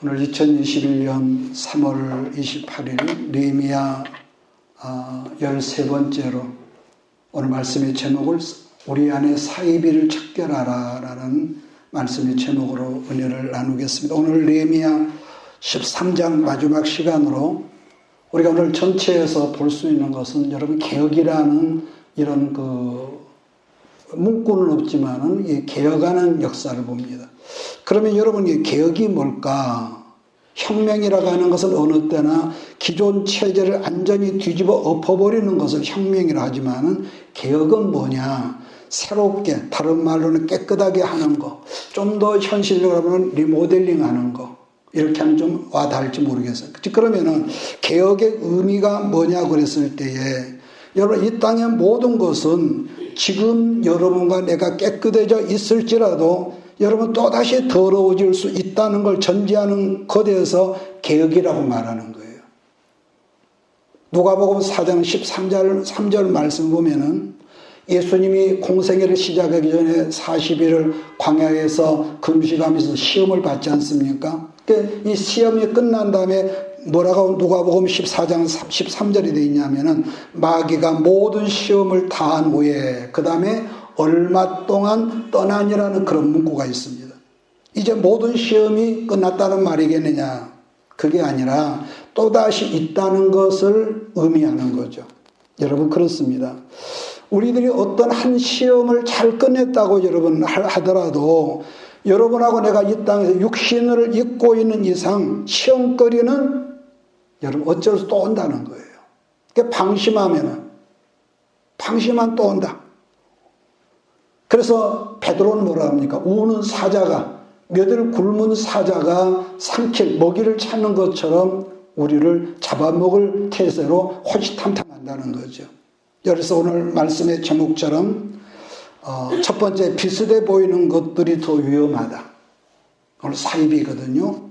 오늘 2021년 3월 28일 느헤미야 13번째로 오늘 말씀의 제목을 우리 안에 사이비를 척결하라 라는 말씀의 제목으로 은혜를 나누겠습니다. 오늘 느헤미야 13장 마지막 시간으로 우리가 오늘 전체에서 볼 수 있는 것은 여러분 개혁이라는 이런 문구는 없지만은 이 개혁하는 역사를 봅니다. 그러면 여러분 이 개혁이 뭘까? 혁명이라고 하는 것은 어느 때나 기존 체제를 완전히 뒤집어 엎어버리는 것을 혁명이라 하지만은 개혁은 뭐냐? 새롭게, 다른 말로는 깨끗하게 하는 거, 좀 더 현실적으로 하면 리모델링 하는 거, 이렇게 하면 좀 와닿을지 모르겠어요. 그러면은 개혁의 의미가 뭐냐 그랬을 때에 여러분 이 땅의 모든 것은 지금 여러분과 내가 깨끗해져 있을지라도 여러분 또다시 더러워질 수 있다는 걸 전제하는 것에 대해서 개혁이라고 말하는 거예요. 누가복음 4장 13절 말씀 보면은 예수님이 공생애를 시작하기 전에 40일을 광야에서 금식하면서 시험을 받지 않습니까? 이 시험이 끝난 다음에 뭐라고 누가복음 14장 13절이 되어 있냐면은 마귀가 모든 시험을 다한 후에 그 다음에 얼마 동안 떠나니라는 그런 문구가 있습니다. 이제 모든 시험이 끝났다는 말이겠느냐? 그게 아니라 또다시 있다는 것을 의미하는 거죠. 여러분 그렇습니다. 우리들이 어떤 한 시험을 잘 끝냈다고 여러분 하더라도 여러분하고 내가 이 땅에서 육신을 입고 있는 이상 시험거리는 여러분 어쩔 수 또 온다는 거예요. 그러니까 방심하면 또 온다. 그래서 베드로는 뭐라 합니까? 우는 사자가 며칠 굶은 사자가 삼킬 먹이를 찾는 것처럼 우리를 잡아먹을 태세로 호시탐탐한다는 거죠. 그래서 오늘 말씀의 제목처럼 첫 번째 비슷해 보이는 것들이 더 위험하다. 오늘 사이비거든요.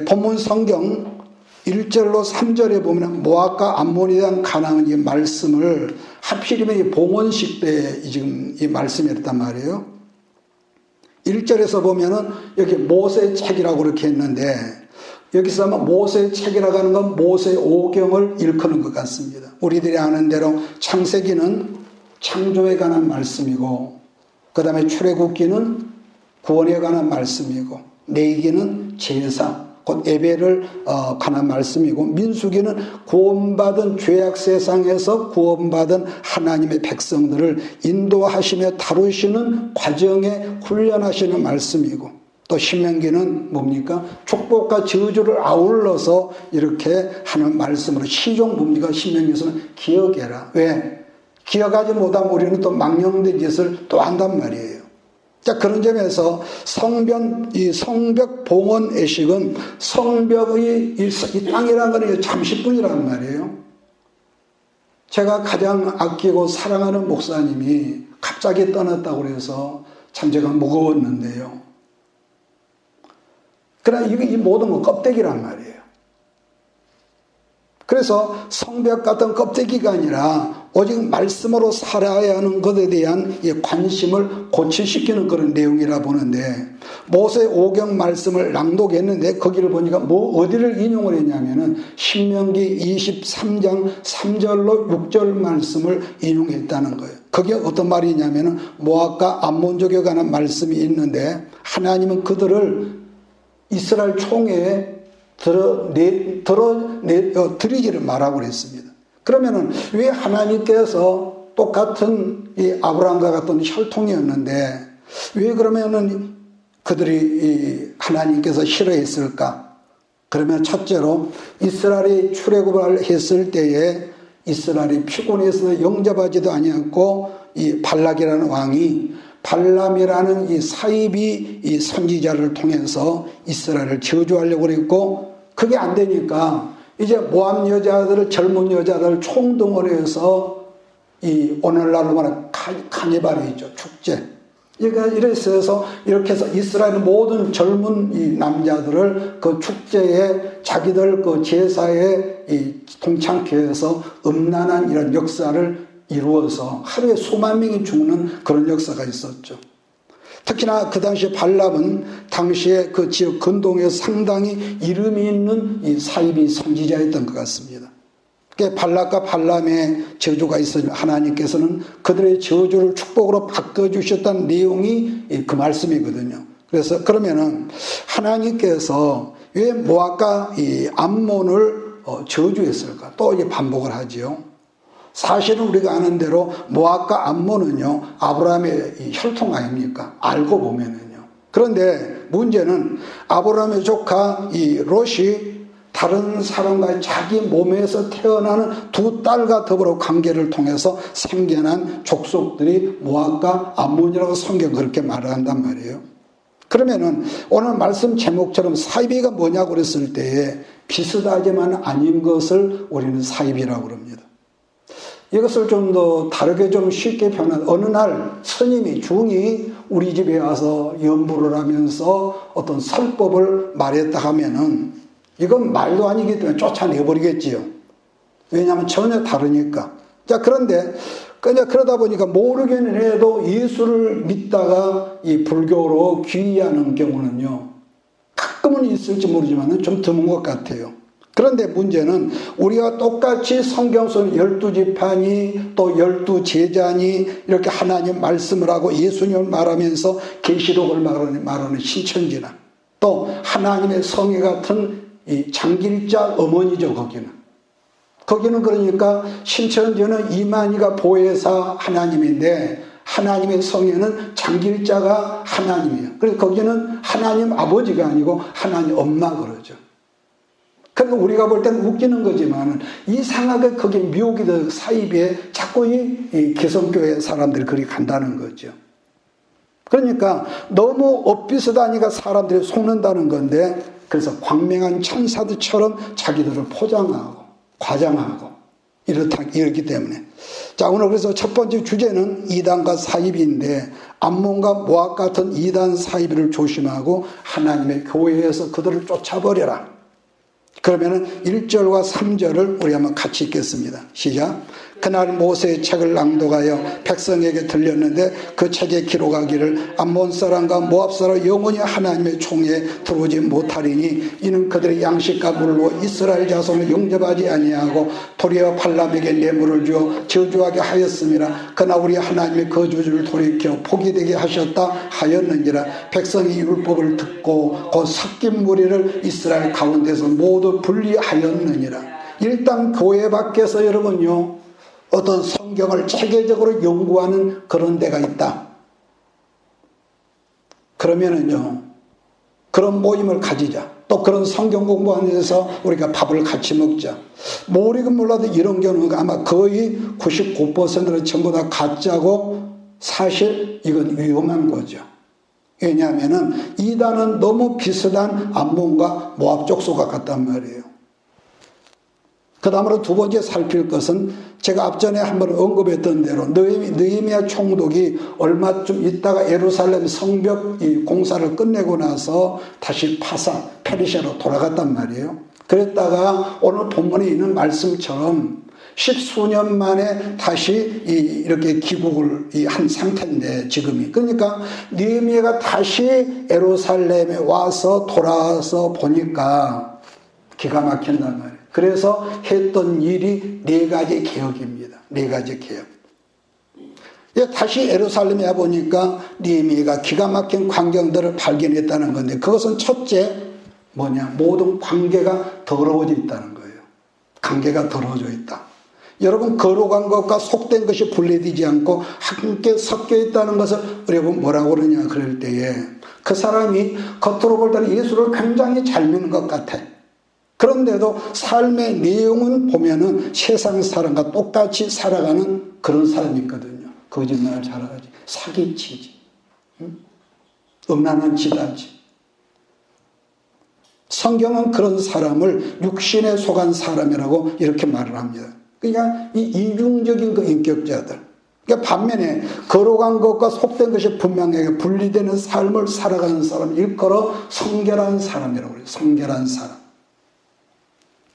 본문 성경 1절로 3절에 보면 모압과 암몬에 대한 가나안 이 말씀을 하필이면 이 봉헌식 때 지금 이 말씀이 있단 말이에요. 1절에서 보면은 여기 모세의 책이라고 그렇게 했는데 여기서 아마 모세의 책이라고 하는 건 모세의 오경을 일컫는 것 같습니다. 우리들이 아는 대로 창세기는 창조에 관한 말씀이고 그 다음에 출애굽기는 구원에 관한 말씀이고 레위기는 제사 곧 예배를 관한 말씀이고 민수기는 구원받은 죄악 세상에서 구원받은 하나님의 백성들을 인도하시며 다루시는 과정에 훈련하시는 말씀이고 또 신명기는 뭡니까? 축복과 저주를 아울러서 이렇게 하는 말씀으로 시종 뭡니까? 신명기에서는 기억해라. 왜? 기억하지 못하면 우리는 또 망령된 짓을 또 한단 말이에요. 자, 그런 점에서 성벽 봉헌 예식은 성벽의 이 땅이라는 것은 잠시뿐이란 말이에요. 제가 가장 아끼고 사랑하는 목사님이 갑자기 떠났다고 그래서 참 제가 무거웠는데요. 그러나 이 모든 건 껍데기란 말이에요. 그래서 성벽 같은 껍데기가 아니라 오직 말씀으로 살아야 하는 것에 대한 관심을 고취시키는 그런 내용이라 보는데 모세 오경 말씀을 낭독했는데 거기를 보니까 어디를 인용을 했냐면은 신명기 23장 3절로 6절 말씀을 인용했다는 거예요. 그게 어떤 말이냐면은 모압과 암몬족에 관한 말씀이 있는데 하나님은 그들을 이스라엘 총회에 드리지를 말라고 그랬습니다. 그러면은 왜 하나님께서 똑같은 이 아브라함과 같은 혈통이었는데 왜 그러면은 그들이 하나님께서 싫어했을까? 그러면 첫째로 이스라엘이 출애굽을 했을 때에 이스라엘이 피곤해서 영접하지도 아니었고 이 발락이라는 왕이 발람이라는 이 사이비 이 선지자를 통해서 이스라엘을 저주하려고 그랬고 그게 안 되니까 이제 모압 여자들을 젊은 여자들을 총동원해서 이 오늘날로 말하는 카니발이죠. 축제. 그러니까 이래서 이렇게 해서 이스라엘 모든 젊은 이 남자들을 그 축제에 자기들 그 제사에 이 동참케 해서 음란한 이런 역사를 이루어서 하루에 수만 명이 죽는 그런 역사가 있었죠. 특히나 그 당시에 발람은 당시에 그 지역 근동에 상당히 이름이 있는 이 사이비 선지자였던 것 같습니다. 발락과 발람의 저주가 있으면 하나님께서는 그들의 저주를 축복으로 바꿔주셨다는 내용이 그 말씀이거든요. 그래서 그러면은 하나님께서 왜 모압과 이 암몬을 저주했을까? 또 이제 반복을 하지요. 사실은 우리가 아는 대로 모압과 암몬은요, 아브라함의 혈통 아닙니까? 알고 보면은요. 그런데 문제는 아브라함의 조카 이 롯이 다른 사람과 자기 몸에서 태어나는 두 딸과 더불어 관계를 통해서 생겨난 족속들이 모압과 암몬이라고 성경 그렇게 말을 한단 말이에요. 그러면은 오늘 말씀 제목처럼 사이비가 뭐냐고 그랬을 때에 비슷하지만 아닌 것을 우리는 사이비라고 그럽니다. 이것을 좀 더 다르게 좀 쉽게 표현한 어느 날 스님이 중이 우리 집에 와서 연부를 하면서 어떤 설법을 말했다 하면은 이건 말도 아니기 때문에 쫓아내버리겠지요. 왜냐하면 전혀 다르니까. 자, 그런데 그냥 그러다 보니까 모르기는 해도 예수를 믿다가 이 불교로 귀의하는 경우는요, 가끔은 있을지 모르지만 좀 드문 것 같아요. 그런데 문제는 우리가 똑같이 성경 속 12지파니 또 12제자니 이렇게 하나님 말씀을 하고 예수님을 말하면서 계시록을 말하는 신천지나 또 하나님의 성애 같은 이 장길자 어머니죠. 거기는 그러니까 신천지는 이만희가 보혜사 하나님인데 하나님의 성애는 장길자가 하나님이에요. 그래서 거기는 하나님 아버지가 아니고 하나님 엄마 그러죠. 그러니까 우리가 볼 때는 웃기는 거지만 이상하게 거기에 미혹이 돼 사이비에 자꾸 이 개성교회 사람들이 그리 간다는 거죠. 그러니까 너무 엇비슷하니까 사람들이 속는다는 건데 그래서 광명한 천사들처럼 자기들을 포장하고 과장하고 이렇기 때문에 자 오늘 그래서 첫 번째 주제는 이단과 사이비인데 암몬과 모압 같은 이단 사이비를 조심하고 하나님의 교회에서 그들을 쫓아버려라. 그러면은 1절과 3절을 우리 한번 같이 읽겠습니다. 시작. 그날 모세의 책을 낭독하여 백성에게 들렸는데 그 책에 기록하기를 암몬 사람과 모압 사람 영원히 하나님의 총에 들어오지 못하리니 이는 그들의 양식과 물로 이스라엘 자손을 영접하지 아니하고 도리어 발람에게 뇌물을 주어 저주하게 하였음이라. 그러나 우리 하나님의 거주주를 돌이켜 포기 되게 하셨다 하였느니라. 백성이 율법을 듣고 그 섞인 무리를 이스라엘 가운데서 모두 분리하였느니라. 일단 교회 밖에서 여러분요 어떤 성경을 체계적으로 연구하는 그런 데가 있다. 그러면은요, 그런 모임을 가지자. 또 그런 성경 공부하는 데서 우리가 밥을 같이 먹자. 모르긴 몰라도 이런 경우가 아마 거의 99%는 전부 다 가짜고 사실 이건 위험한 거죠. 왜냐하면은 이단은 너무 비슷한 암몬과 모압 족속과 같단 말이에요. 그 다음으로 두 번째 살필 것은 제가 앞전에 한번 언급했던 대로 느헤미야 총독이 얼마쯤 있다가 예루살렘 성벽 공사를 끝내고 나서 다시 페르시아로 돌아갔단 말이에요. 그랬다가 오늘 본문에 있는 말씀처럼 10수년 만에 다시 이렇게 귀국을 한 상태인데 지금이. 그러니까 느헤미야가 다시 예루살렘에 와서 돌아와서 보니까 기가 막힌단 말이에요. 그래서 했던 일이 4가지 개혁입니다. 4가지 개혁. 다시 예루살렘에 와보니까 느헤미야가 기가 막힌 광경들을 발견했다는 건데 그것은 첫째 뭐냐? 모든 관계가 더러워져 있다는 거예요. 관계가 더러워져 있다. 여러분 거룩한 것과 속된 것이 분리되지 않고 함께 섞여 있다는 것을 여러분 뭐라고 그러냐 그럴 때에 그 사람이 겉으로 볼 때는 예수를 굉장히 잘 믿는 것 같아. 그런데도 삶의 내용은 보면은 세상 사람과 똑같이 살아가는 그런 사람이 있거든요. 거짓말을 잘하지, 사기치지, 음란한 짓하지. 성경은 그런 사람을 육신에 속한 사람이라고 이렇게 말을 합니다. 그러니까 이 이중적인 그 인격자들. 그러니까 반면에 거룩한 것과 속된 것이 분명하게 분리되는 삶을 살아가는 사람, 일컬어 성결한 사람이라고 그래요. 성결한 사람.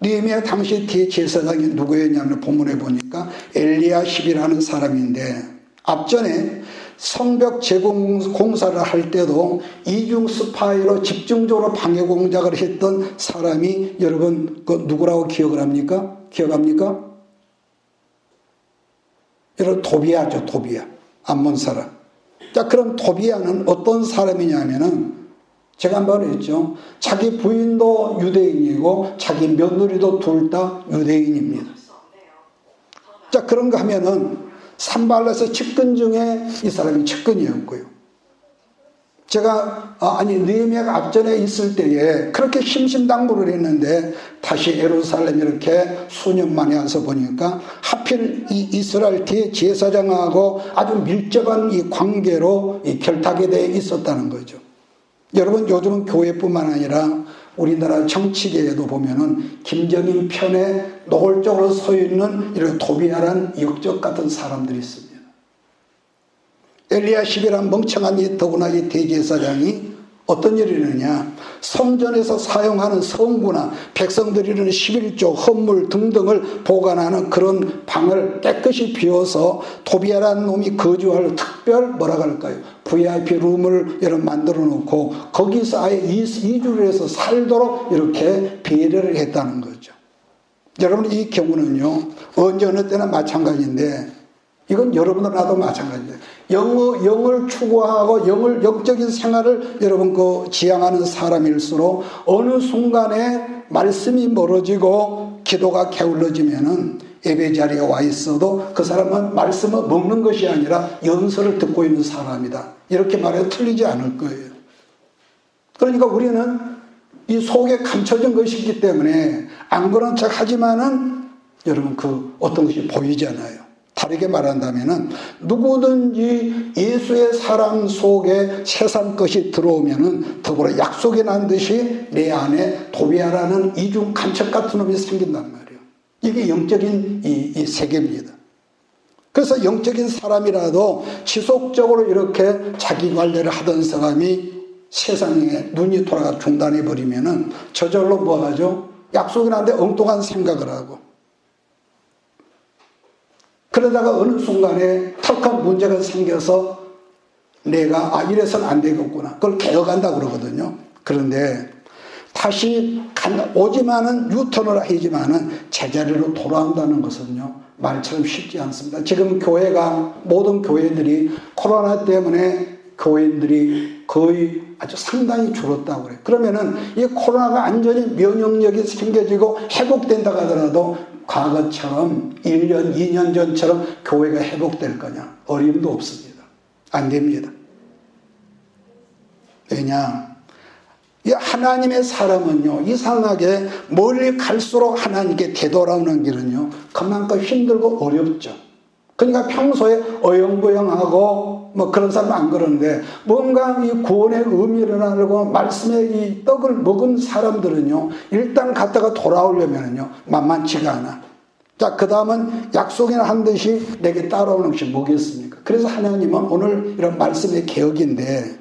느헤미야 당시 대제사장이 누구였냐면 본문에 보니까 엘리야십이라는 사람인데 앞전에 성벽 제공 공사를 할 때도 이중 스파이로 집중적으로 방해 공작을 했던 사람이 여러분 그 누구라고 기억을 합니까? 기억합니까? 여러분 도비아죠. 도비아. 암몬 사람. 자, 그럼 도비아는 어떤 사람이냐면은 제가 한번 했죠. 자기 부인도 유대인이고 자기 며느리도 둘 다 유대인입니다. 자, 그런가 하면은 산발라서 측근 중에 이 사람이 측근이었고요. 제가 느헤미야가 앞전에 있을 때에 그렇게 심신당부를 했는데 다시 예루살렘 이렇게 수년 만에 와서 보니까 하필 이 이스라엘 대제사장하고 아주 밀접한 이 관계로 이 결탁에 대해 있었다는 거죠. 여러분 요즘은 교회뿐만 아니라 우리나라 정치계에도 보면은 김정인 편에 노골적으로 서 있는 이런 도비아란 역적 같은 사람들이 있습니다. 엘리야십이란 멍청한 더구나 이 대제사장이 어떤 일을 했느냐, 성전에서 사용하는 성구나 백성들이 이르는 11조 헌물 등등을 보관하는 그런 방을 깨끗이 비워서 도비아라는 놈이 거주할 특별 뭐라고 할까요? VIP 룸을 여러분 만들어 놓고 거기서 아예 2주를 해서 살도록 이렇게 배려를 했다는 거죠. 여러분 이 경우는요 언제 어느 때나 마찬가지인데 이건 여러분들 나도 마찬가지예요. 영을 추구하고 영적인 생활을 여러분 지향하는 사람일수록 어느 순간에 말씀이 멀어지고 기도가 게을러지면은 예배 자리에 와 있어도 그 사람은 말씀을 먹는 것이 아니라 연설을 듣고 있는 사람이다. 이렇게 말해도 틀리지 않을 거예요. 그러니까 우리는 이 속에 감춰진 것이기 때문에 안 그런 척 하지만은 여러분 어떤 것이 보이잖아요. 다르게 말한다면은 누구든지 예수의 사랑 속에 세상 것이 들어오면은 더불어 약속이 난 듯이 내 안에 도비아라는 이중 간첩 같은 놈이 생긴단 말이에요. 이게 영적인 이 세계입니다. 그래서 영적인 사람이라도 지속적으로 이렇게 자기 관리를 하던 사람이 세상에 눈이 돌아가 중단해 버리면은 저절로 뭐 하죠? 약속이 난데 엉뚱한 생각을 하고. 그러다가 어느 순간에 턱한 문제가 생겨서 내가 이래서는 안 되겠구나. 그걸 개혁한다 그러거든요. 그런데 다시 오지만은 유턴을 하지만은 제자리로 돌아온다는 것은요 말처럼 쉽지 않습니다. 지금 모든 교회들이 코로나 때문에 교인들이 거의 아주 상당히 줄었다고 그래요. 그러면은 이 코로나가 완전히 면역력이 생겨지고 회복된다고 하더라도 과거처럼 1년, 2년 전처럼 교회가 회복될 거냐? 어림도 없습니다. 안 됩니다. 왜냐? 이 하나님의 사람은요, 이상하게 멀리 갈수록 하나님께 되돌아오는 길은요, 그만큼 힘들고 어렵죠. 그러니까 평소에 어영부영하고 그런 사람 안 그러는데 뭔가 이 구원의 의미를 알고 말씀의 이 떡을 먹은 사람들은요 일단 갔다가 돌아오려면요 만만치가 않아. 자, 그 다음은 약속이나 한 듯이 내게 따라오는 것이 뭐겠습니까? 그래서 하나님은 오늘 이런 말씀의 개혁인데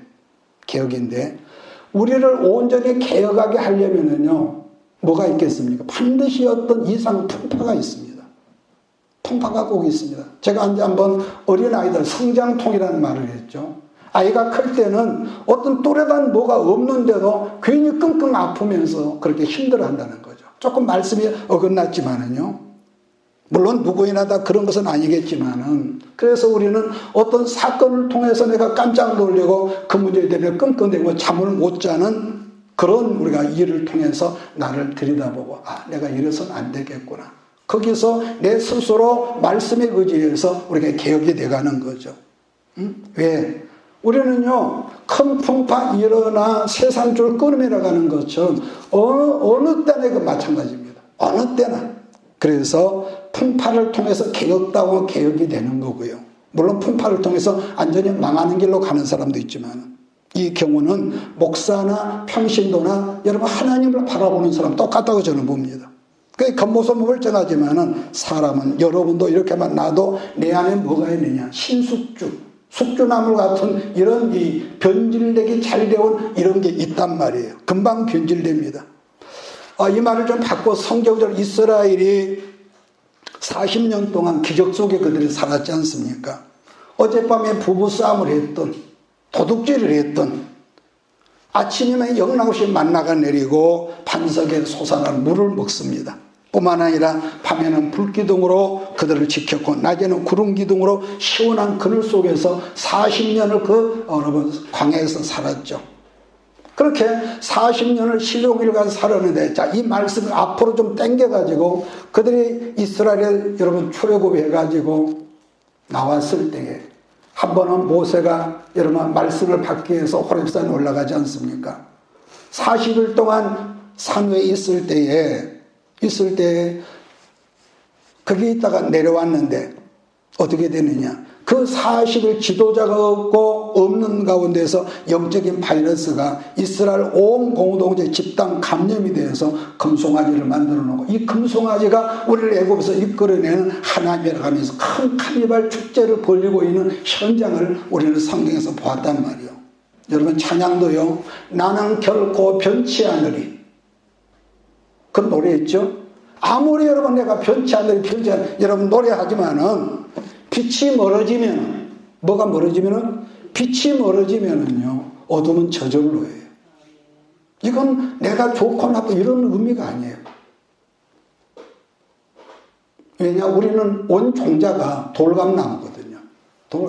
우리를 온전히 개혁하게 하려면은요 뭐가 있겠습니까? 반드시 어떤 이상 풍파가 있습니다. 통파가 꼭 있습니다. 제가 이제 한번 어린아이들 성장통이라는 말을 했죠. 아이가 클 때는 어떤 또래단 뭐가 없는데도 괜히 끙끙 아프면서 그렇게 힘들어한다는 거죠. 조금 말씀이 어긋났지만은요. 물론 누구이나 다 그런 것은 아니겠지만은 그래서 우리는 어떤 사건을 통해서 내가 깜짝 놀래고 그 문제에 대해 끙끙대고 잠을 못 자는 그런 우리가 일을 통해서 나를 들여다보고 내가 이래서는 안 되겠구나. 거기서 내 스스로 말씀에 의지해서 우리가 개혁이 돼가는 거죠. 왜? 우리는요 큰 풍파 일어나 세상 줄 끊으며 가는 것처럼 어느 때나 마찬가지입니다. 어느 때나. 그래서 풍파를 통해서 개혁다고 개혁이 되는 거고요. 물론 풍파를 통해서 완전히 망하는 길로 가는 사람도 있지만 이 경우는 목사나 평신도나 여러분 하나님을 바라보는 사람 똑같다고 저는 봅니다. 그 겉모습은 멀쩡하지만은 사람은 여러분도 이렇게만 나도 내 안에 뭐가 있느냐 숙주나물 같은 이런 이 변질되기 잘 되온 이런 게 있단 말이에요. 금방 변질됩니다. 이 말을 좀 바꿔 성경적으로 이스라엘이 40년 동안 기적 속에 그들이 살았지 않습니까? 어젯밤에 부부싸움을 했던, 도둑질을 했던, 아침이면 영락없이 만나가 내리고 반석에 솟아난 물을 먹습니다. 뿐만 아니라 밤에는 불기둥으로 그들을 지켰고 낮에는 구름기둥으로 시원한 그늘 속에서 40년을 여러분 광야에서 살았죠. 그렇게 40년을 실족일 가서 살았는데, 자, 이 말씀을 앞으로 좀 당겨가지고 그들이 이스라엘에 여러분 출애굽해가지고 나왔을 때에 한 번은 모세가 여러분 말씀을 받기 위해서 호렙산에 올라가지 않습니까? 40일 동안 산 위에 있을 때에 거기 있다가 내려왔는데 어떻게 되느냐? 그 40일 지도자가 없는 가운데서 영적인 바이러스가 이스라엘 온 공동체 집단 감염이 되어서 금송아지를 만들어 놓고, 이 금송아지가 우리를 애굽에서 이끌어내는 하나님이라고 하면서 큰 카니발 축제를 벌이고 있는 현장을 우리는 성경에서 보았단 말이에요. 여러분, 찬양도요, 나는 결코 변치 않으리, 그 노래했죠. 아무리 여러분 내가 변치 않으리 여러분 노래하지만은 빛이 멀어지면, 뭐가 멀어지면은, 빛이 멀어지면은요, 어둠은 저절로예요. 이건 내가 좋고 나쁘고 이런 의미가 아니에요. 왜냐, 우리는 온 종자가 돌감나무거든요.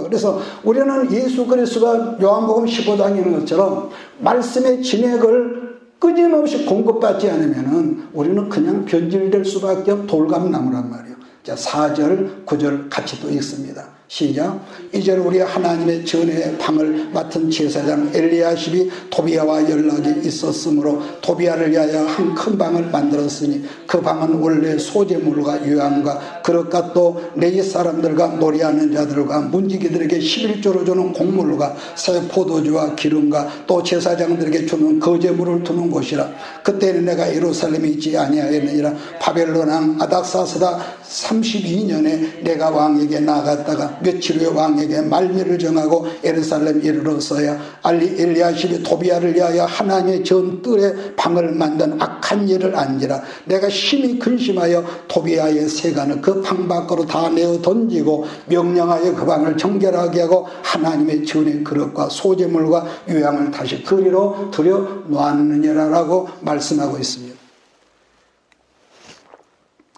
그래서 우리는 예수 그리스도가 요한복음 15장에 있는 것처럼 말씀의 진액을 끊임없이 공급받지 않으면은 우리는 그냥 변질될 수밖에 없는 돌감나무란 말이에요. 자, 4절, 9절 같이 또 읽습니다. 시작. 이제 우리 하나님의 전의 방을 맡은 제사장 엘리야십이 도비야와 연락이 있었으므로 도비야를 위하여 한 큰 방을 만들었으니 그 방은 원래 소재물과 유향과 그릇과 또 레위 사람들과 노래하는 자들과 문지기들에게 11조로 주는 곡물과 새 포도주와 기름과 또 제사장들에게 주는 거제물을 두는 곳이라. 그때는 내가 예루살렘에 있지 아니하였느니라. 바벨론 왕 아닥사스다 32년에 내가 왕에게 나갔다가 며칠 후에 왕에게 말미를 정하고 예루살렘 이르러서야 엘리야십이 도비야를 위하여 하나님의 전뜰에 방을 만든 악한 일을 안지라. 내가 심히 근심하여 도비야의 세간을 그 방 밖으로 다 내어 던지고 명령하여 그 방을 정결하게 하고 하나님의 전의 그릇과 소재물과 유향을 다시 그리로 들여 놓았느니라라고 말씀하고 있습니다.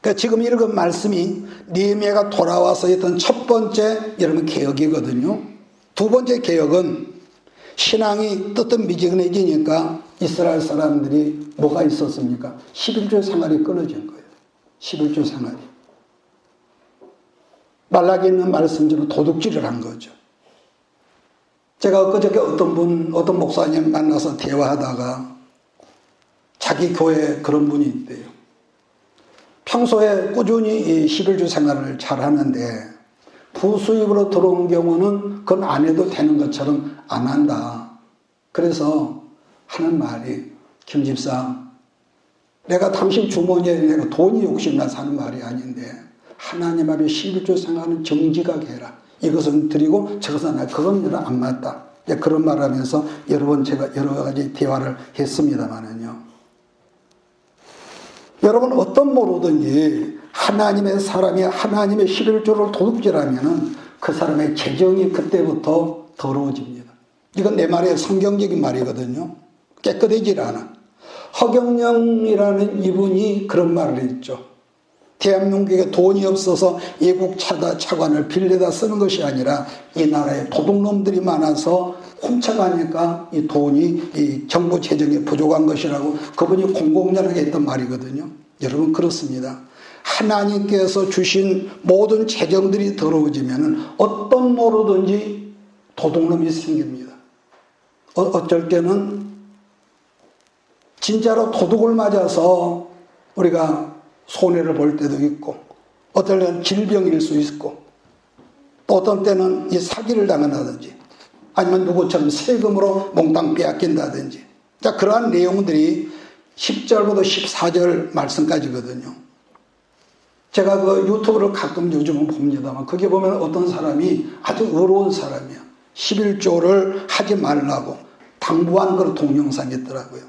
그러니까 지금 읽은 말씀이 느헤미야가 돌아와서 했던 첫 번째 여러분 개혁이거든요. 두 번째 개혁은 신앙이 뜨뜻미지근해지니까 이스라엘 사람들이 뭐가 있었습니까? 11조 생활이 끊어진 거예요. 11조 생활이. 말라기에 있는 말씀대로 도둑질을 한 거죠. 제가 그저께 어떤 목사님 만나서 대화하다가 자기 교회에 그런 분이 있대요. 평소에 꾸준히 이 11주 생활을 잘 하는데 부수입으로 들어온 경우는 그건 안 해도 되는 것처럼 안 한다. 그래서 하는 말이, 김 집사, 내가 당신 주머니에 내가 돈이 욕심나서 하는 말이 아닌데 하나님 앞에 11주 생활은 정직하게 해라. 이것은 드리고 저것은 안, 그건 안 맞다. 그런 말을 하면서 여러 번 제가 여러 가지 대화를 했습니다만은요. 여러분, 어떤 모로든지 하나님의 사람이 하나님의 11조를 도둑질하면은 그 사람의 재정이 그때부터 더러워집니다. 이건 내 말의 성경적인 말이거든요. 깨끗해질 않아. 허경영이라는 이분이 그런 말을 했죠. 대한민국에 돈이 없어서 외국 차관을 빌려다 쓰는 것이 아니라 이 나라에 도둑놈들이 많아서 훔쳐가니까 이 돈이 이 정부 재정에 부족한 것이라고 그분이 공공연하게 했던 말이거든요. 여러분, 그렇습니다. 하나님께서 주신 모든 재정들이 더러워지면 어떤 모로든지 도둑놈이 생깁니다. 어쩔 때는 진짜로 도둑을 맞아서 우리가 손해를 볼 때도 있고, 어떨 때는 질병일 수 있고, 또 어떤 때는 이 사기를 당한다든지 아니면 누구처럼 세금으로 몽땅 빼앗긴다든지. 자, 그러한 내용들이 10절부터 14절 말씀까지거든요. 제가 그 유튜브를 가끔 요즘은 봅니다만 거기 보면 어떤 사람이 아주 어려운 사람이야. 11조를 하지 말라고 당부하는 그런 동영상이 있더라고요.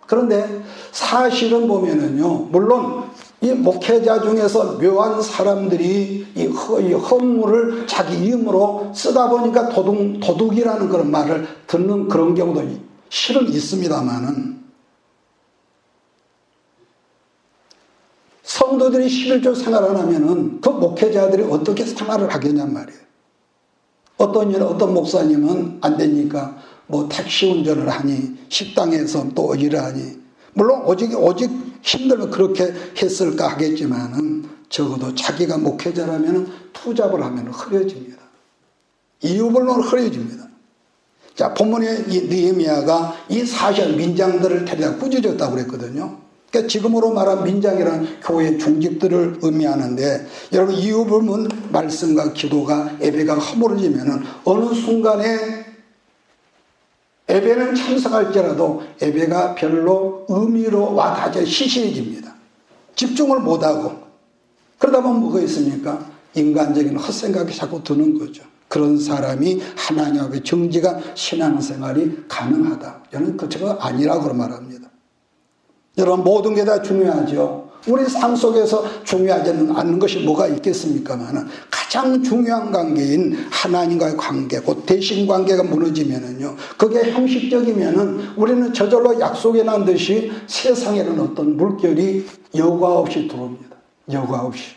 그런데 사실은 보면은요, 물론 이 목회자 중에서 묘한 사람들이 이 헌물을 자기 이름으로 쓰다 보니까 도둑이라는 그런 말을 듣는 그런 경우도 실은 있습니다만은, 성도들이 11조 생활을 하면은 그 목회자들이 어떻게 생활을 하겠냔 말이에요. 어떤 목사님은 안 되니까 뭐 택시 운전을 하니, 식당에서 또 일을 하니, 물론 오직 힘들면 그렇게 했을까 하겠지만은 적어도 자기가 목회자라면 투잡을 하면 흐려집니다. 이유별로 흐려집니다. 자, 본문에 이 느헤미야가 이 사실 민장들을 데려다 꾸짖었다고 그랬거든요. 그러니까 지금으로 말한 민장이라는 교회 중직들을 의미하는데, 여러분 이유불문 말씀과 기도가 예배가 허물어지면은 어느 순간에 예배는 참석할지라도 예배가 별로 의미로 와닿지 시시해집니다. 집중을 못하고, 그러다 보면 뭐가 있습니까? 인간적인 헛생각이 자꾸 드는 거죠. 그런 사람이 하나님 앞에 정직한 신앙생활이 가능하다. 저는 그처가 아니라고 말합니다. 여러분 모든 게 다 중요하죠. 우리 삶 속에서 중요하지 않는 것이 뭐가 있겠습니까만, 가장 중요한 관계인 하나님과의 관계, 곧 대신관계가 무너지면은요, 그게 형식적이면은 우리는 저절로 약속에 난 듯이 세상에는 어떤 물결이 여과 없이 들어옵니다. 여과 없이.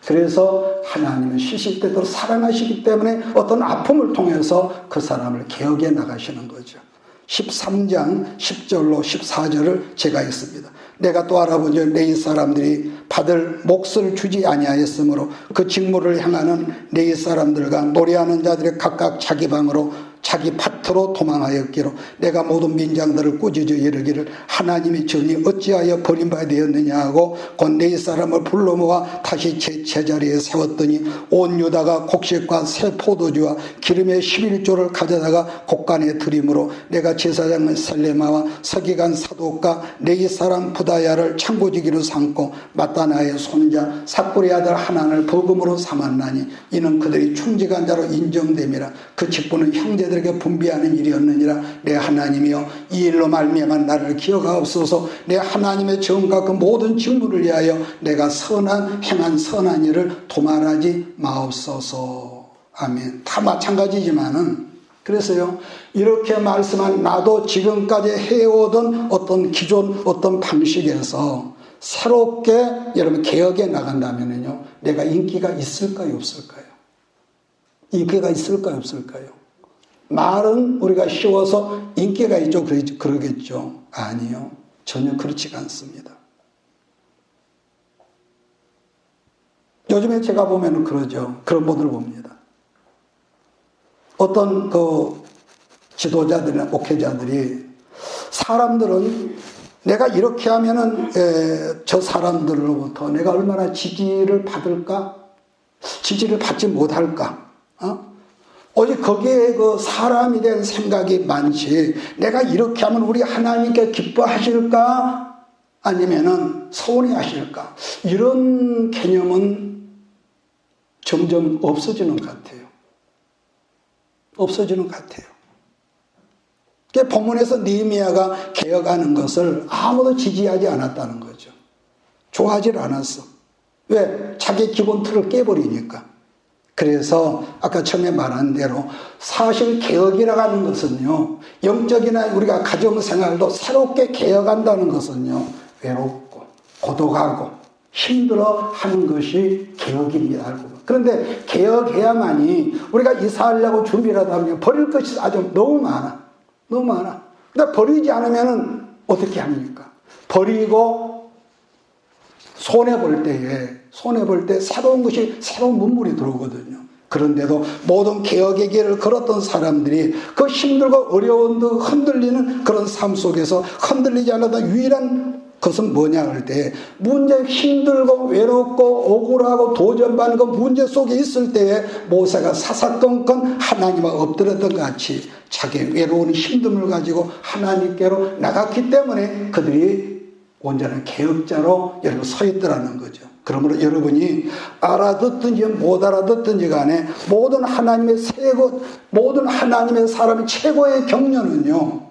그래서 하나님은 시시때때로 사랑하시기 때문에 어떤 아픔을 통해서 그 사람을 개혁해 나가시는 거죠. 13장 10절로 14절을 제가 읽습니다. 내가 또 알아보니 내 사람들이 받을 몫을 주지 아니하였으므로 그 직무를 향하는 내 사람들과 노래하는 자들이 각각 자기 방으로 자기 밭으로 도망하였기로 내가 모든 민장들을 꾸짖어 이르기를 하나님이 전이 어찌하여 버림받아 되었느냐 하고 곧 네 사람을 불러 모아 다시 제 제자리에 세웠더니 온 유다가 곡식과 새 포도주와 기름의 11조를 가져다가 곡간에 들이므로 내가 제사장 셀레마와 서기관 사독과 네 사람 부다야를 창고지기로 삼고 마따나의 손자 삭구리 아들 하난을 버금으로 삼았나니 이는 그들이 충직한 자로 인정됨이라. 그 직분은 형제 들에게 분비하는 일이었느니라. 내 하나님이여 이 일로 말미암아 나를 기억하옵소서. 내 하나님의 정과 그 모든 직무를 위하여 내가 행한 선한 일을 도말하지 마옵소서. 아멘. 다 마찬가지지만은, 그래서요, 이렇게 말씀한 나도 지금까지 해오던 어떤 기존 어떤 방식에서 새롭게 여러분 개혁해 나간다면요, 내가 인기가 있을까요 없을까요? 인기가 있을까요 없을까요? 말은 우리가 쉬워서 인기가 있죠 그러겠죠. 아니요, 전혀 그렇지가 않습니다. 요즘에 제가 보면 그러죠. 그런 분들 봅니다. 어떤 그 지도자들이나 목회자들이, 사람들은 내가 이렇게 하면은 저 사람들로부터 내가 얼마나 지지를 받을까? 지지를 받지 못할까? 오직 거기에 그 사람에 대한 생각이 많지, 내가 이렇게 하면 우리 하나님께 기뻐하실까? 아니면은 서운해 하실까? 이런 개념은 점점 없어지는 것 같아요. 없어지는 것 같아요. 본문에서 느헤미야가 개혁하는 것을 아무도 지지하지 않았다는 거죠. 좋아하지 않았어. 왜? 자기 기본 틀을 깨버리니까. 그래서 아까 처음에 말한 대로 사실 개혁이라고 하는 것은요, 영적이나 우리가 가정생활도 새롭게 개혁한다는 것은요, 외롭고 고독하고 힘들어하는 것이 개혁입니다. 알고. 그런데 개혁해야만이 우리가 이사하려고 준비를 하면 버릴 것이 아주 너무 많아. 너무 많아. 근데 버리지 않으면 어떻게 합니까? 버리고 손해볼 때 새로운 것이, 새로운 문물이 들어오거든요. 그런데도 모든 개혁의 길을 걸었던 사람들이 그 힘들고 어려운 그 흔들리는 그런 삶 속에서 흔들리지 않았던 유일한 것은 뭐냐 할 때, 문제 힘들고 외롭고 억울하고 도전받는 그 문제 속에 있을 때에 모세가 사사건건 하나님 앞에 엎드렸던 것 같이 자기의 외로운 힘듦을 가지고 하나님께로 나갔기 때문에 그들이 온전한 개혁자로 여러분 서 있더라는 거죠. 그러므로 여러분이 알아듣든지 못 알아듣든지 간에 모든 하나님의 사람의 최고의 격려는요,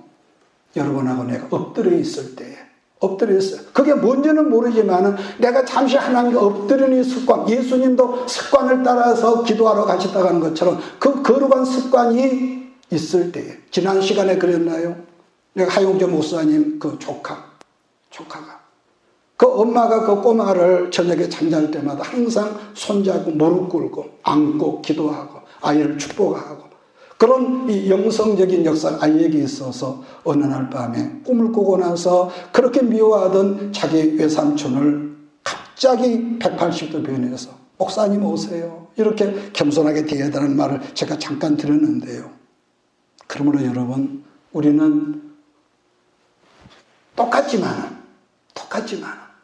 여러분하고 내가 엎드려 있을 때에, 엎드렸어요. 그게 뭔지는 모르지만은 내가 잠시 하나님께 엎드리는 습관, 예수님도 습관을 따라서 기도하러 가셨다고 하는 것처럼 그 거룩한 습관이 있을 때에, 지난 시간에 그랬나요? 내가 하용재 목사님 그 조카가 그 엄마가 그 꼬마를 저녁에 잠잘 때마다 항상 손잡고 무릎 꿇고 안고 기도하고 아이를 축복하고 그런 이 영성적인 역사가 아이에게 있어서 어느 날 밤에 꿈을 꾸고 나서 그렇게 미워하던 자기 외삼촌을 갑자기 180도 변해서 목사님 오세요. 이렇게 겸손하게 대해달라는 말을 제가 잠깐 들었는데요. 그러므로 여러분, 우리는 똑같지만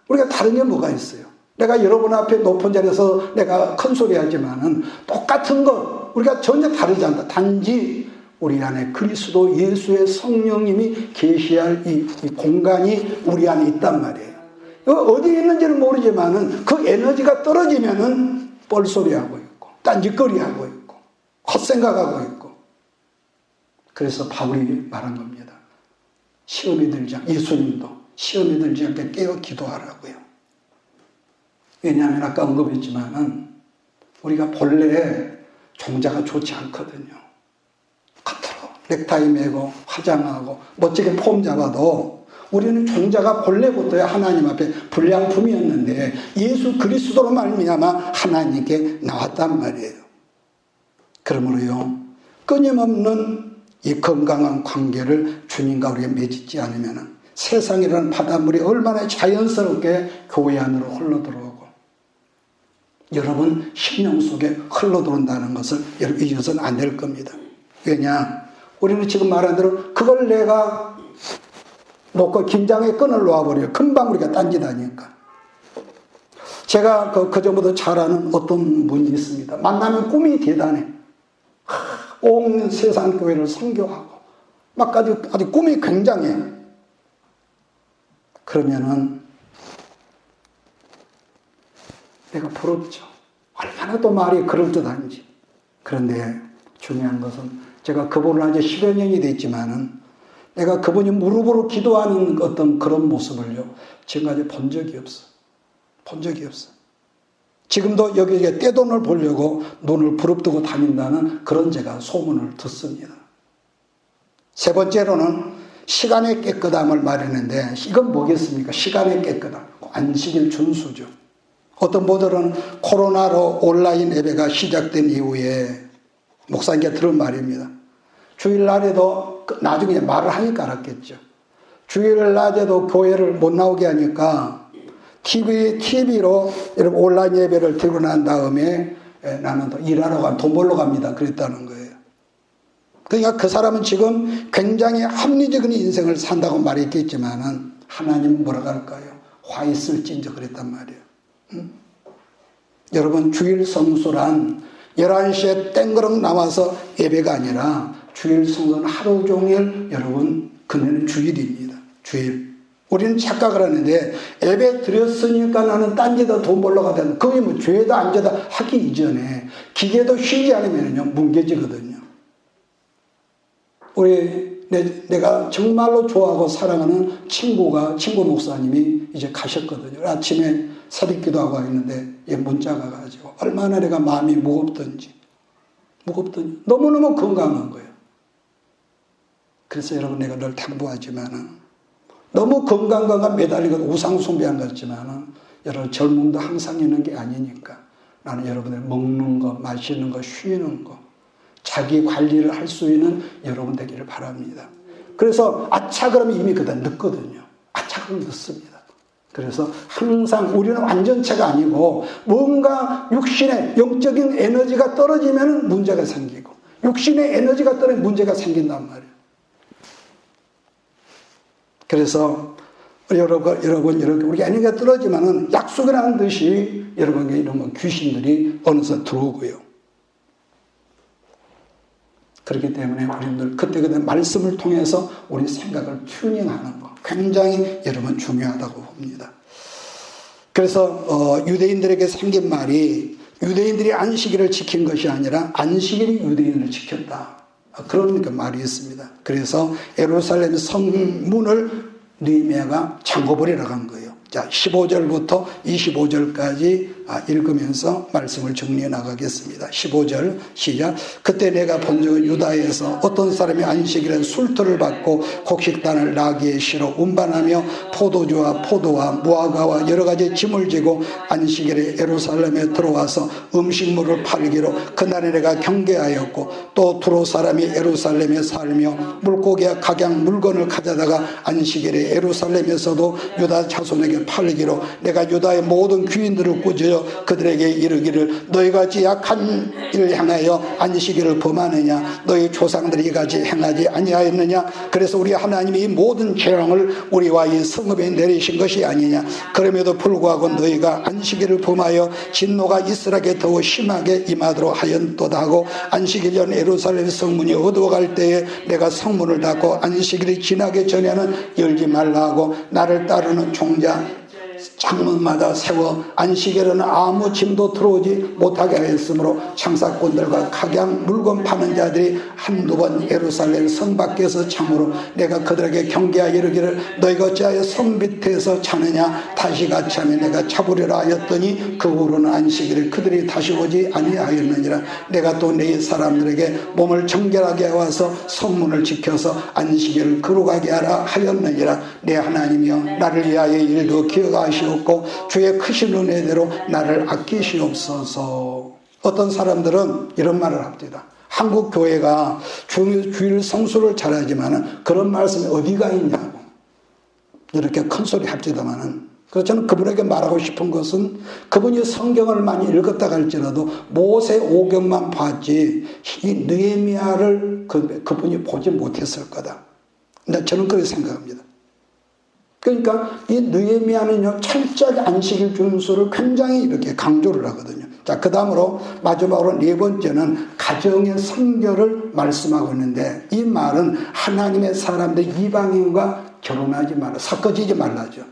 우리가 다른 게 뭐가 있어요? 내가 여러분 앞에 높은 자리에서 내가 큰 소리 하지만은 똑같은 것, 우리가 전혀 다르지 않다. 단지 우리 안에 그리스도 예수의 성령님이 계시할 이 공간이 우리 안에 있단 말이에요. 어디에 있는지는 모르지만은 그 에너지가 떨어지면은 뻘소리하고 있고, 딴짓거리하고 있고, 헛생각하고 있고. 그래서 바울이 말한 겁니다. 시험이 들지 않게, 예수님도 시험이 들지 않게 깨어 기도하라고요. 왜냐하면 아까 언급했지만은 우리가 본래 종자가 좋지 않거든요. 겉으로 넥타이 매고 화장하고 멋지게 폼 잡아도 우리는 종자가 본래부터야 하나님 앞에 불량품이었는데 예수 그리스도로 말미암아 하나님께 나왔단 말이에요. 그러므로요, 끊임없는 이 건강한 관계를 주님과 우리가 맺지 않으면 세상이라는 바닷물이 얼마나 자연스럽게 교회 안으로 흘러들어오고 여러분 심령 속에 흘러들어온다는 것을 여러분 잊어서는 안 될 겁니다. 왜냐? 우리는 지금 말한 대로 그걸 내가 놓고 김장에 끈을 놓아버려요. 금방 우리가 딴짓하니까. 제가 그전부터 잘 아는 어떤 분이 있습니다. 만나면 꿈이 대단해. 온 세상 교회를 선교하고 막 아주 꿈이 굉장해. 그러면은 내가 부럽죠. 얼마나 또 말이 그럴듯한지. 그런데 중요한 것은 제가 그분을 아주 10여 년이 됐지만은 내가 그분이 무릎으로 기도하는 어떤 그런 모습을요, 지금까지 본 적이 없어. 본 적이 없어. 지금도 여기에 떼돈을 보려고 눈을 부릅뜨고 다닌다는 그런 제가 소문을 듣습니다. 세 번째로는 시간의 깨끗함을 말했는데 이건 뭐겠습니까? 시간의 깨끗함. 안식일 준수죠. 어떤 분들은 코로나로 온라인 예배가 시작된 이후에 목사님께 들은 말입니다. 주일날에도 나중에 말을 하니까 알았겠죠. 주일날에도 교회를 못 나오게 하니까 TV로 여러분 온라인 예배를 들고 난 다음에 나는 더 일하러 가면 돈 벌러 갑니다. 그랬다는 거예요. 그러니까 그 사람은 지금 굉장히 합리적인 인생을 산다고 말했겠지만은 하나님 뭐라고 할까요? 화 있을진저 그랬단 말이에요. 여러분 주일 성수란 11시에 땡그렁 나와서 예배가 아니라 주일 성수는 하루 종일 여러분 그날은 주일입니다. 주일. 우리는 착각을 하는데 예배 드렸으니까 나는 딴 데다 돈 벌러 가다. 그게 뭐 죄다 안 죄다 하기 이전에 기계도 쉬지 않으면요 뭉개지거든요. 내가 정말로 좋아하고 사랑하는 친구 목사님이 이제 가셨거든요. 아침에 새벽기도 하고 있는데 문자가 가지고 얼마나 내가 마음이 무겁던지 너무너무 건강한 거예요. 그래서 여러분 내가 늘 당부하지만은 너무 건강과 매달리고 우상 숭배한 것 같지만은 여러분 젊음도 항상 있는 게 아니니까 나는 여러분들 먹는 거, 마시는 거, 쉬는 거 자기 관리를 할 수 있는 여러분 되기를 바랍니다. 그래서 아차 그러면 이미 그다 늦거든요. 아차 그러면 늦습니다. 그래서 항상 우리는 완전체가 아니고 뭔가 육신의 영적인 에너지가 떨어지면 문제가 생기고 육신의 에너지가 떨어지면 문제가 생긴단 말이에요. 그래서 여러분 우리 에너지가 떨어지면은 약속이라는 듯이 여러분에게 이런 귀신들이 어느새 들어오고요. 그렇기 때문에 우리들 그때 말씀을 통해서 우리 생각을 튜닝하는 거 굉장히 여러분 중요하다고 봅니다. 그래서 유대인들에게 생긴 말이 유대인들이 안식일을 지킨 것이 아니라 안식일이 유대인을 지켰다. 그런 말이 있습니다. 그래서 예루살렘 성문을 느헤미야가 창고버리라고 한 거예요. 자, 15절부터 25절까지 읽으면서 말씀을 정리해 나가겠습니다. 15절 시작. 그때 내가 본 적은 유다에서 어떤 사람이 안식일에 술터를 받고 곡식단을 나귀에 실어 운반하며 포도주와 포도와 무화과와 여러 가지 짐을 지고 안식일에 예루살렘에 들어와서 음식물을 팔기로 그날에 내가 경계하였고, 또 두로 사람이 예루살렘에 살며 물고기와 각양 물건을 가져다가 안식일에 예루살렘에서도 유다 자손에게 팔기로 내가 유다의 모든 귀인들을 꾸짖어 그들에게 이르기를 너희같이 약한 일을 향하여 안식일을 범하느냐? 너희 조상들이 이같이 행하지 아니하였느냐? 그래서 우리 하나님이 이 모든 재앙을 우리와 이 성읍에 내리신 것이 아니냐? 그럼에도 불구하고 너희가 안식일을 범하여 진노가 이스라엘에 더욱 심하게 임하도록 하였도다 하고, 안식일 전 예루살렘 성문이 어두워갈 때에 내가 성문을 닫고 안식일이 지나기 전에는 열지 말라 하고, 나를 따르는 종자 창문마다 세워 안식일에는 아무 짐도 들어오지 못하게 하였으므로 창사꾼들과 각양 물건 파는 자들이 한두 번 예루살렘 성 밖에서 참으로 내가 그들에게 경계하여 이르기를 너희가 어찌하여 성 밑에서 자느냐? 다시 같이 하면 내가 잡으리라 하였더니 그 후로는 안식일에 그들이 다시 오지 아니하였느니라. 내가 또 네 사람들에게 몸을 정결하게 와서 성문을 지켜서 안식일을 거룩하게 하라 하였느니라. 내 하나님이여, 나를 위하여 일도 기억하시옵고 주의 크신 은혜대로 나를 아끼시옵소서. 어떤 사람들은 이런 말을 합니다. 한국 교회가 주일 성수를 잘하지만 그런 말씀이 어디가 있냐고 이렇게 큰 소리 합디다마는, 그래서 저는 그분에게 말하고 싶은 것은 그분이 성경을 많이 읽었다 할지라도 모세 오경만 봤지 이 느헤미야를 그분이 보지 못했을 거다. 근데 저는 그렇게 생각합니다. 그러니까 이 느헤미야는요, 철저하게 안식일 준수를 굉장히 이렇게 강조를 하거든요. 자, 그 다음으로 마지막으로 네 번째는 가정의 성결을 말씀하고 있는데, 이 말은 하나님의 사람들 이방인과 결혼하지 말라, 섞어지지 말라죠.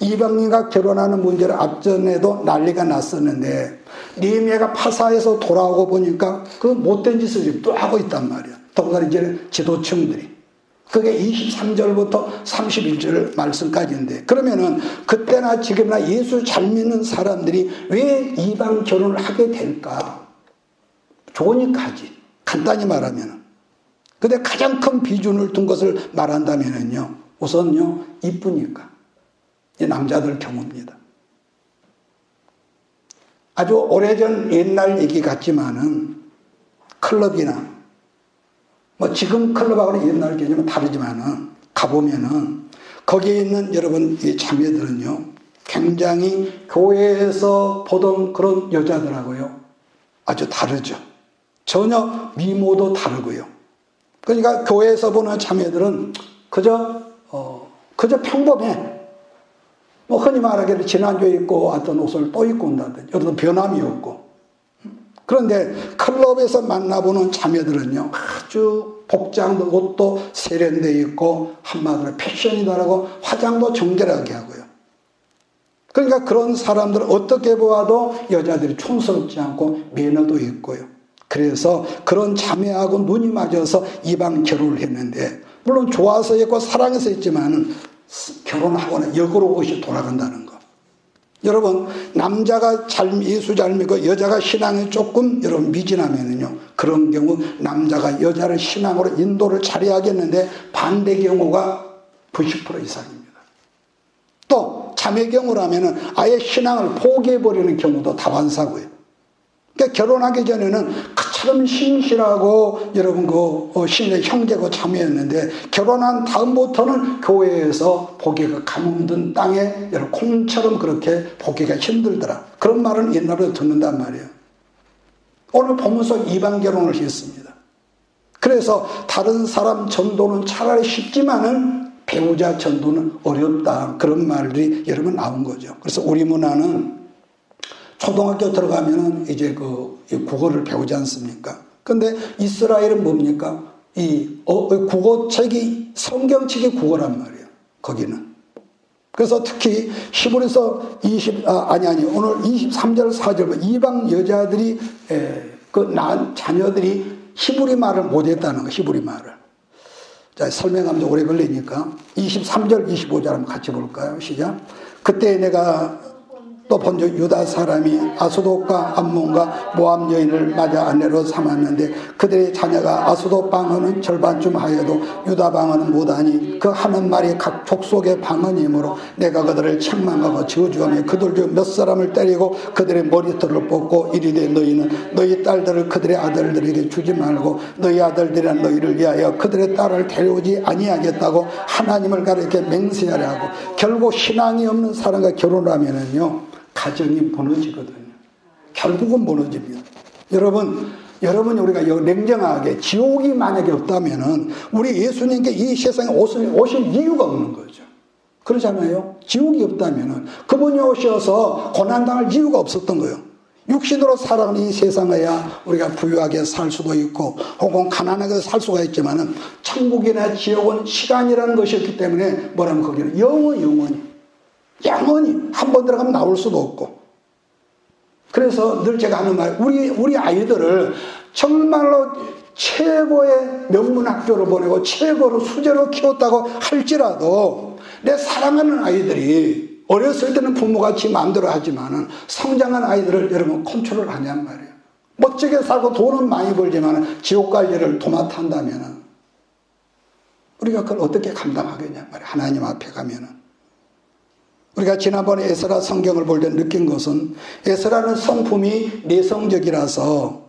이방인과 결혼하는 문제를 앞전에도 난리가 났었는데 느헤미야가 파사에서 돌아오고 보니까 그 못된 짓을 또 하고 있단 말이에요. 더군다나 이제 지도층들이. 그게 23절부터 31절 말씀까지인데, 그러면은 그때나 지금이나 예수 잘 믿는 사람들이 왜 이방 결혼을 하게 될까? 좋으니까 하지. 간단히 말하면은. 근데 가장 큰 비준을 둔 것을 말한다면은요, 우선요, 이쁘니까. 이 남자들 경우입니다. 아주 오래전 옛날 얘기 같지만은 클럽이나 뭐 지금 클럽하고는 옛날 개념은 다르지만은 가보면은 거기에 있는 여러분 이 자매들은요, 굉장히 교회에서 보던 그런 여자들하고요 아주 다르죠. 전혀 미모도 다르고요. 그러니까 교회에서 보는 자매들은 그저 평범해. 뭐 흔히 말하기를 지난주에 입고 왔던 옷을 또 입고 온다든지 어떤 변함이 없고. 그런데 클럽에서 만나보는 자매들은요, 아주 복장도 옷도 세련되어 있고 한마디로 패션이다라고 화장도 정결하게 하고요. 그러니까 그런 사람들은 어떻게 보아도 여자들이 촌스럽지 않고 매너도 있고요. 그래서 그런 자매하고 눈이 맞아서 이방 결혼을 했는데, 물론 좋아서 했고 사랑해서 했지만은 결혼하고는 역으로 것이 돌아간다는 거. 여러분, 남자가 예수 잘 믿고 여자가 신앙이 조금 여러분 미진하면은요, 그런 경우 남자가 여자를 신앙으로 인도를 잘해야겠는데 반대 경우가 90% 이상입니다. 또 자매 경우라면은 아예 신앙을 포기해버리는 경우도 다반사고요. 그러니까 결혼하기 전에는 그처럼 신실하고 여러분 신의 형제고 자매였는데, 결혼한 다음부터는 교회에서 보기가 가뭄든 땅에 여러분 콩처럼 그렇게 보기가 힘들더라. 그런 말은 옛날부터 듣는단 말이에요. 오늘 보면서 이방 결혼을 했습니다. 그래서 다른 사람 전도는 차라리 쉽지만은 배우자 전도는 어렵다. 그런 말들이 여러분 나온 거죠. 그래서 우리 문화는 초등학교 들어가면은 이제 국어를 배우지 않습니까? 근데 이스라엘은 뭡니까? 국어책이 성경책이 국어란 말이에요. 거기는. 그래서 특히 히브리서 오늘 23절 4절 이방 여자들이 낳은 자녀들이 히브리 말을 못했다는 거. 히브리 말을. 자, 설명하면 오래 걸리니까 23절 25절 한번 같이 볼까요? 시작. 그때 내가 또 본즉 유다 사람이 아스돗과 암몬과 모압 여인을 맞아 아내로 삼았는데 그들의 자녀가 아스돗 방언은 절반쯤 하여도 유다 방언은 못하니 그 하는 말이 각 족속의 방언이므로 내가 그들을 책망하고 저주하며 그들 중 몇 사람을 때리고 그들의 머리털을 뽑고 이르되 너희는 너희 딸들을 그들의 아들들에게 주지 말고 너희 아들들이란 너희를 위하여 그들의 딸을 데려오지 아니하겠다고 하나님을 가리켜 맹세하려 하고 결국 신앙이 없는 사람과 결혼하면은요 가정이 무너지거든요. 결국은 무너집니다. 여러분 우리가 냉정하게 지옥이 만약에 없다면은 우리 예수님께 이 세상에 오실 이유가 없는 거죠. 그렇잖아요. 지옥이 없다면은 그분이 오셔서 고난당할 이유가 없었던 거예요. 육신으로 살아가는 이 세상에야 우리가 부유하게 살 수도 있고 혹은 가난하게 살 수가 있지만은 천국이나 지옥은 시간이라는 것이었기 때문에 뭐라면 거기는 영원히 한 번 들어가면 나올 수도 없고. 그래서 늘 제가 하는 말, 우리 아이들을 정말로 최고의 명문학교로 보내고 최고로 수제로 키웠다고 할지라도 내 사랑하는 아이들이 어렸을 때는 부모가 지 마음대로 하지만은 성장한 아이들을 여러분 컨트롤 하냔 말이에요. 멋지게 살고 돈은 많이 벌지만 지옥 갈 일을 도맡아 한다면은 우리가 그걸 어떻게 감당하겠냐 말이에요. 하나님 앞에 가면은. 우리가 지난번에 에스라 성경을 볼 때 느낀 것은 에스라는 성품이 내성적이라서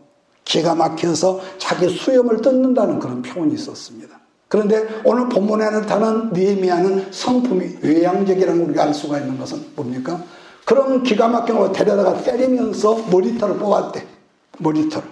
기가 막혀서 자기 수염을 뜯는다는 그런 표현이 있었습니다. 그런데 오늘 본문에 나타난 느헤미야는 성품이 외향적이라는 걸 우리가 알 수가 있는 것은 뭡니까? 그런 기가 막힌 걸 데려다가 때리면서 머리털을 뽑았대. 머리털.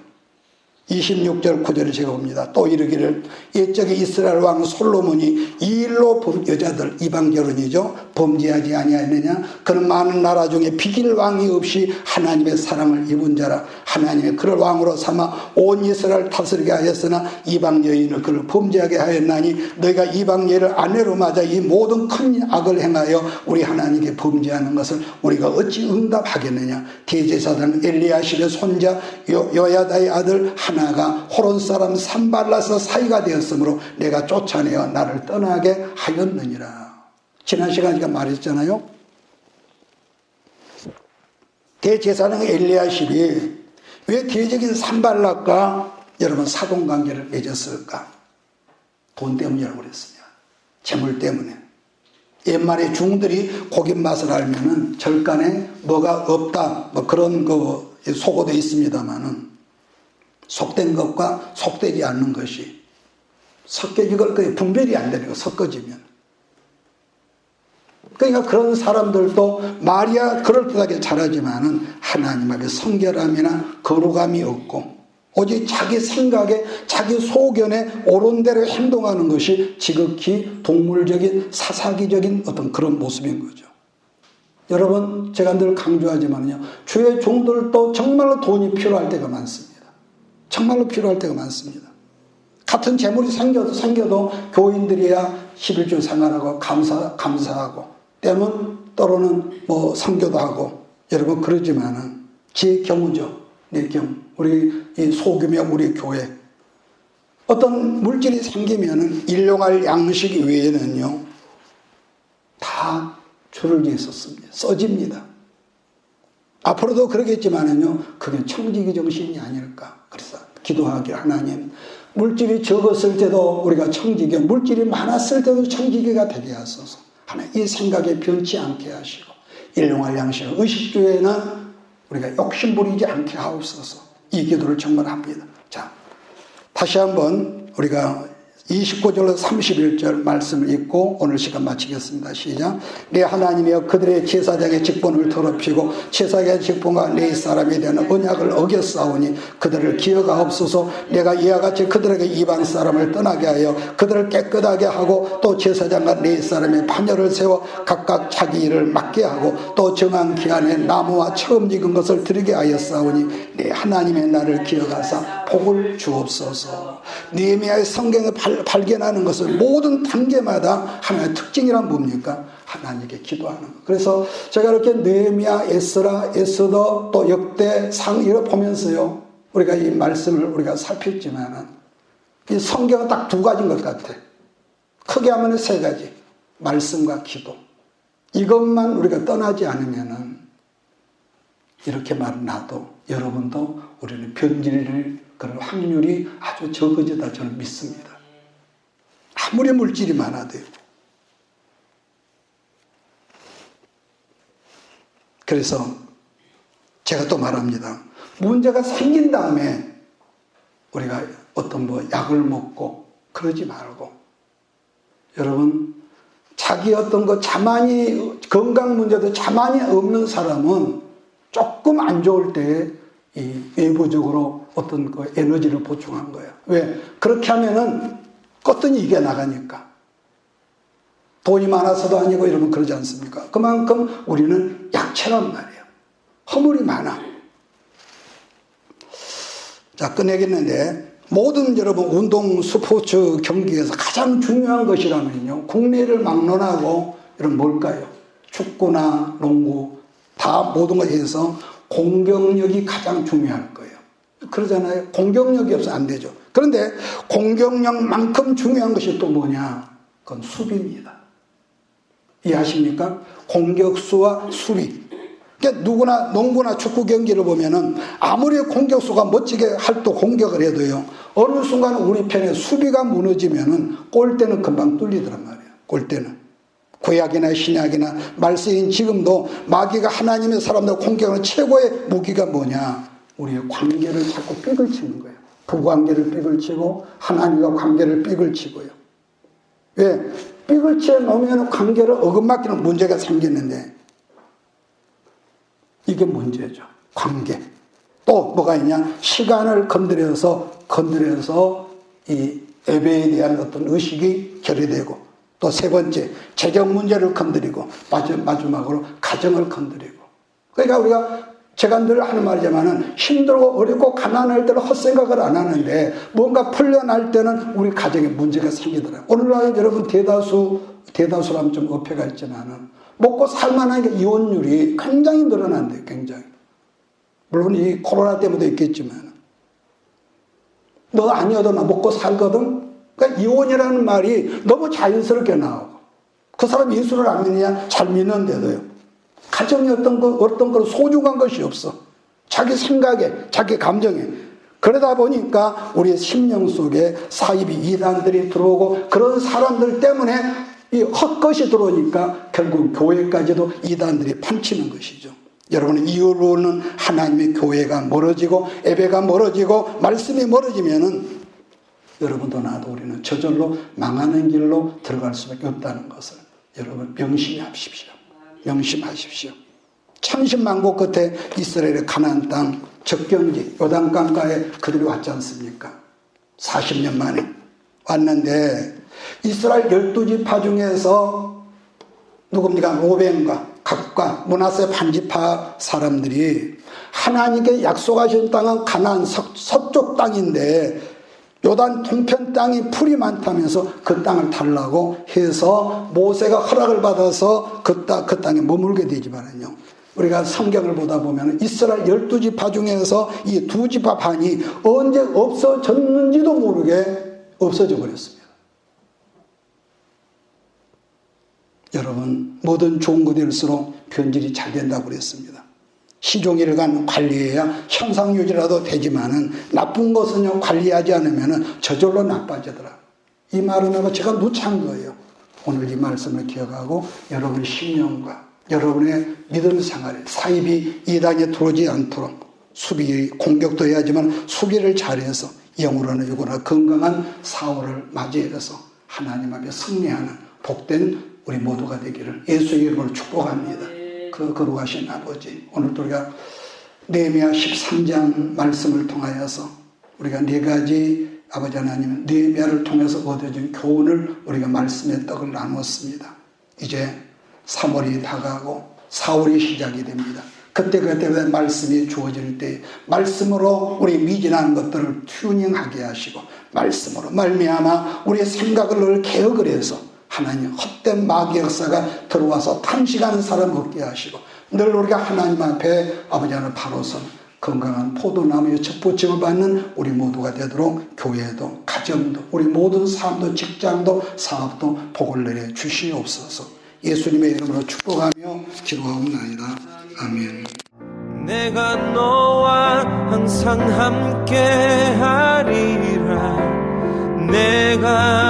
26절 9절을 제가 봅니다. 또 이르기를 옛적에 이스라엘 왕 솔로몬이 이 일로 본 여자들 이방 결혼이죠. 범죄하지 아니하였느냐. 그는 많은 나라 중에 비길 왕이 없이 하나님의 사랑을 입은 자라. 하나님의 그를 왕으로 삼아 온 이스라엘 다스리게 하였으나 이방 여인을 그를 범죄하게 하였나니 너희가 이방 여인을 아내로 맞아 이 모든 큰 악을 행하여 우리 하나님께 범죄하는 것을 우리가 어찌 응답하겠느냐. 대제사장 엘리야십의 손자 여야다의 아들 하나가 호론 사람 산발라서 사이가 되었으므로 내가 쫓아내어 나를 떠나게 하였느니라. 지난 시간에 제가 말했잖아요. 대제사장 엘리야십이 왜 대적인 산발락과 여러분 사돈관계를 맺었을까? 돈 때문이라고 그랬습니다. 재물 때문에. 옛말에 중들이 고기 맛을 알면은 절간에 뭐가 없다 뭐 그런 거 속어도 있습니다만은 속된 것과 속되지 않는 것이 섞여지고 분별이 안 되는 거 섞어지면. 그러니까 그런 사람들도 말이야 그럴듯하게 잘하지만은 하나님 앞에 성결함이나 거룩함이 없고 오직 자기 생각에 자기 소견에 옳은 대로 행동하는 것이 지극히 동물적인 사사기적인 어떤 그런 모습인 거죠. 여러분 제가 늘 강조하지만요. 주의 종들도 정말로 돈이 필요할 때가 많습니다. 정말로 필요할 때가 많습니다. 같은 재물이 생겨도 교인들이야 11조 생활하고 감사하고 때문 때로는 뭐 선교도 하고 여러분 그러지만은 제 경우죠. 내 경우 우리 이 소규모 우리 교회 어떤 물질이 생기면은 일용할 양식 외에는요 다 줄을 지어 썼습니다. 써집니다. 앞으로도 그러겠지만은요 그게 청지기 정신이 아닐까. 그래서 기도하길 하나님 물질이 적었을 때도 우리가 청지기, 물질이 많았을 때도 청지기가 되게 하소서. 하나님 이 생각에 변치 않게 하시고 일용할 양식 의식주에는 우리가 욕심부리지 않게 하옵소서. 이 기도를 정말 합니다. 자, 다시 한번 우리가 29절로 31절 말씀을 읽고 오늘 시간 마치겠습니다. 시작. 내 하나님이여 그들의 제사장의 직분을 더럽히고 제사장의 직분과 내 사람에 대한 언약을 어겼사오니 그들을 기억하옵소서. 내가 이와 같이 그들에게 이방 사람을 떠나게 하여 그들을 깨끗하게 하고 또 제사장과 내 사람의 반열을 세워 각각 자기 일을 맡게 하고 또 정한 기한에 나무와 처음 익은 것을 드리게 하였사오니 내 하나님의 나를 기억하사 복을 주옵소서. 느헤미야의 성경에 발견하는 것은 모든 단계마다 하나의 특징이란 뭡니까? 하나님께 기도하는 것. 그래서 제가 이렇게 느헤미야, 에스라, 에스더 또 역대 상 이걸 보면서요 우리가 이 말씀을 우리가 살폈지만은 이 성경은 딱 두 가지인 것 같아. 크게 하면 세 가지. 말씀과 기도. 이것만 우리가 떠나지 않으면은 이렇게 말나도 여러분도 우리는 변질될 그런 확률이 아주 적어지다 저는 믿습니다. 아무리 물질이 많아도요. 그래서 제가 또 말합니다. 문제가 생긴 다음에 우리가 어떤 약을 먹고 그러지 말고 여러분 자기 어떤 자만이 건강 문제도 자만이 없는 사람은 조금 안 좋을 때 이 외부적으로 어떤 에너지를 보충한 거예요. 왜? 그렇게 하면은 껐더니 이게 나가니까. 돈이 많아서도 아니고 여러분 그러지 않습니까? 그만큼 우리는 약체란 말이에요. 허물이 많아. 자, 끝내겠는데 모든 여러분 운동 스포츠 경기에서 가장 중요한 것이라면요. 국내를 막론하고 여러분 뭘까요? 축구나 농구 다 모든 것에서 공격력이 가장 중요할 거예요. 그러잖아요. 공격력이 없으면 안 되죠. 그런데 공격력만큼 중요한 것이 또 뭐냐? 그건 수비입니다. 이해하십니까? 공격수와 수비. 그러니까 누구나 농구나 축구 경기를 보면은 아무리 공격수가 멋지게 할도 공격을 해도요. 어느 순간 우리 편에 수비가 무너지면은 골대는 금방 뚫리더란 말이에요. 골대는. 구약이나 신약이나 말세인 지금도 마귀가 하나님의 사람들 공격하는 최고의 무기가 뭐냐? 우리의 관계를 자꾸 삐글 치는 거예요. 부관계를 삐글 치고 하나님과 관계를 삐글 치고요. 왜? 삐글 치어 놓으면 관계를 어긋맞기는 문제가 생기는데 이게 문제죠. 관계. 또 뭐가 있냐? 시간을 건드려서 이 예배에 대한 어떤 의식이 결여되고 또 세 번째 재정 문제를 건드리고 마지막으로 가정을 건드리고 그러니까 우리가 제가 늘 하는 말이지만은 힘들고 어렵고 가난할 때는 헛생각을 안 하는데 뭔가 풀려날 때는 우리 가정에 문제가 생기더라고요. 오늘날 여러분 대다수라면 좀 어폐가 있지만은 먹고 살만한 게 이혼율이 굉장히 늘어난대요. 굉장히. 물론 이 코로나 때문에 있겠지만 너 아니어도 나 먹고 살거든. 그러니까 이혼이라는 말이 너무 자연스럽게 나오고 그 사람 예수를 안 믿느냐? 잘 믿는데도요. 가정이 어떤 걸 소중한 것이 없어. 자기 생각에, 자기 감정에. 그러다 보니까 우리의 심령 속에 사이비 이단들이 들어오고 그런 사람들 때문에 이 헛것이 들어오니까 결국 교회까지도 이단들이 판치는 것이죠. 여러분 이후로는 하나님의 교회가 멀어지고 예배가 멀어지고 말씀이 멀어지면은 여러분도 나도 우리는 저절로 망하는 길로 들어갈 수밖에 없다는 것을 여러분 명심하십시오. 명심하십시오. 천신만고 끝에 이스라엘의 가나안 땅 적경지 요단강가에 그들이 왔지 않습니까? 40년 만에 왔는데 이스라엘 12지파 중에서 누굽니까? 로벤과 각과 므낫세 반지파 사람들이 하나님께 약속하신 땅은 가나안 서쪽 땅인데 요단 동편 땅이 풀이 많다면서 그 땅을 달라고 해서 모세가 허락을 받아서 그 땅에 머물게 되지만은요. 우리가 성경을 보다 보면 이스라엘 12지파 중에서 이 2지파 반이 언제 없어졌는지도 모르게 없어져 버렸습니다. 여러분 뭐든 좋은 것일수록 변질이 잘 된다고 그랬습니다. 시종일관 관리해야 형상유지라도 되지만은 나쁜 것은요 관리하지 않으면은 저절로 나빠지더라. 이 말은 아마 제가 누차한 거예요. 오늘 이 말씀을 기억하고 여러분의 신령과 여러분의 믿음 생활에 사입이 이단에 들어오지 않도록 수비 공격도 해야지만 수비를 잘해서 영으로나 육으로나 건강한 사후를 맞이해서 하나님 앞에 승리하는 복된 우리 모두가 되기를 예수의 이름으로 축복합니다. 거룩하신 아버지, 오늘도 우리가 느헤미야 13장 말씀을 통하여서 우리가 네 가지 아버지 하나님 느헤미야를 통해서 얻어진 교훈을 우리가 말씀의 떡을 나누었습니다. 이제 3월이 다가고 4월이 시작이 됩니다. 그때 말씀이 주어질 때 말씀으로 우리 미진한 것들을 튜닝하게 하시고 말씀으로 말미암아 우리의 생각을 늘 개혁을 해서 하나님 헛된 마귀 역사가 들어와서 탄식하는 사람 없게 하시고 늘 우리가 하나님 앞에 아버지 하나님 바로선 건강한 포도나무의 첫 보침을 받는 우리 모두가 되도록 교회도 가정 가정도 우리 모든 삶도 직장도 사업도 복을 내려 주시옵소서. 예수님의 이름으로 축복하며 기도하옵나이다. 아멘. 내가 너와 항상 함께 하리라. 내가